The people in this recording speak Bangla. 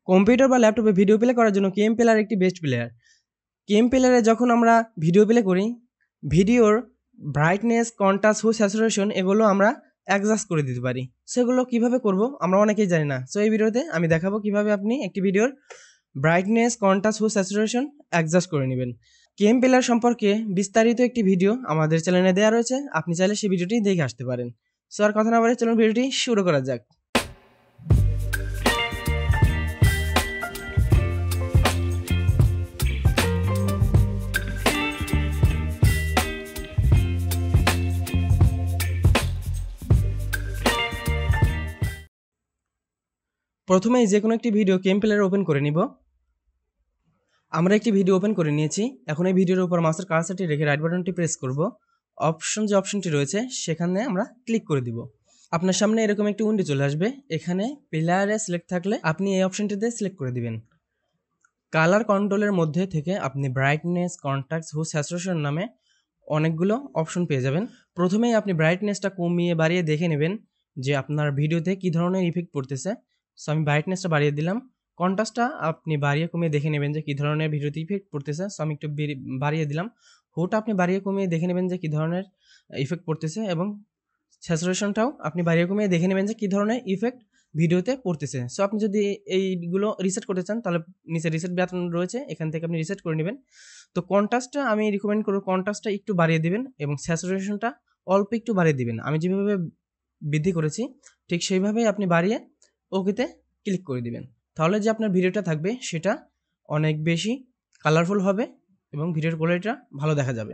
কম্পিউটার বা ল্যাপটপে ভিডিও প্লে করার জন্য কেএম প্লেয়ার একটি বেস্ট প্লেয়ার। কেএম প্লেয়ারে যখন আমরা ভিডিও প্লে করি, ভিডিওর ব্রাইটনেস, কন্ট্রাস্ট, হুস, স্যাচুরেশন এগুলো আমরা অ্যাডজাস্ট করে দিতে পারি। সেগুলো কিভাবে করব আমরা অনেকেই জানি না। সো এই ভিডিওতে আমি দেখাবো কিভাবে আপনি একটি ভিডিওর ব্রাইটনেস, কন্ট্রাস্ট, হুস, স্যাচুরেশন অ্যাডজাস্ট করে নেবেন। কেএম প্লেয়ার সম্পর্কে বিস্তারিত একটি ভিডিও আমাদের চ্যানেলে দেওয়া রয়েছে, আপনি চাইলে সেই ভিডিওটি দেখে আসতে পারেন। সো আর কথা না বলে চলুন ভিডিওটি শুরু করা যাক। প্রথমেই যে কোনো একটি ভিডিও কেএম প্লেয়ার ওপেন করে নিব। আমরা একটি ভিডিও ওপেন করে নিয়েছি। এখন এই ভিডিওর উপর মাউসের কার্সারটি রেখে রাইট বাটনটি প্রেস করব। যে অপশনটি রয়েছে সেখানে আমরা ক্লিক করে দিব। আপনার সামনে এরকম একটি উইন্ডো চলে আসবে। এখানে প্লেয়ারে সিলেক্ট থাকলে আপনি এই অপশনটিতে সিলেক্ট করে দিবেন। কালার কন্ট্রোলের মধ্যে থেকে আপনি ব্রাইটনেস, কন্ট্রাস্ট, হুস, স্যাচুরেশন নামে অনেকগুলো অপশন পেয়ে যাবেন। প্রথমেই আপনি ব্রাইটনেসটা কমিয়ে বাড়িয়ে দেখে নেবেন যে আপনার ভিডিওতে কী ধরনের ইফেক্ট পড়তেছে। সো আমি ব্রাইটনেসটা বাড়িয়ে দিলাম। কন্ট্রাস্টটা আপনি বাড়িয়ে কমিয়ে দেখে নেবেন যে কী ধরনের ভিডিওতে ইফেক্ট পড়তেছে। সো আমি একটু বাড়িয়ে দিলাম। হুটা আপনি বাড়িয়ে কমিয়ে দেখে নেবেন যে কী ধরনের ইফেক্ট পড়তেছে, এবং স্যাচুরেশনটাও আপনি বাড়িয়ে কমিয়ে দেখে নেবেন যে কী ধরনের ইফেক্ট ভিডিওতে পড়তেছে। সো আপনি যদি এইগুলো রিসেট করতে চান তাহলে নিচে রিসেট বাটন রয়েছে, এখান থেকে আপনি রিসেট করে নেবেন। তো কন্ট্রাস্টটা আমি রিকমেন্ড করব কন্ট্রাস্টটা একটু বাড়িয়ে দিবেন এবং স্যাচুরেশনটা অল্প একটু বাড়িয়ে দিবেন। আমি যেভাবে বৃদ্ধি করেছি ঠিক সেইভাবেই আপনি বাড়িয়ে ওকেতে ক্লিক করে দিবেন। তাহলে যে আপনার ভিডিওটা থাকবে সেটা অনেক বেশি কালারফুল হবে এবং ভিডিওর কোয়ালিটিটা ভালো দেখা যাবে।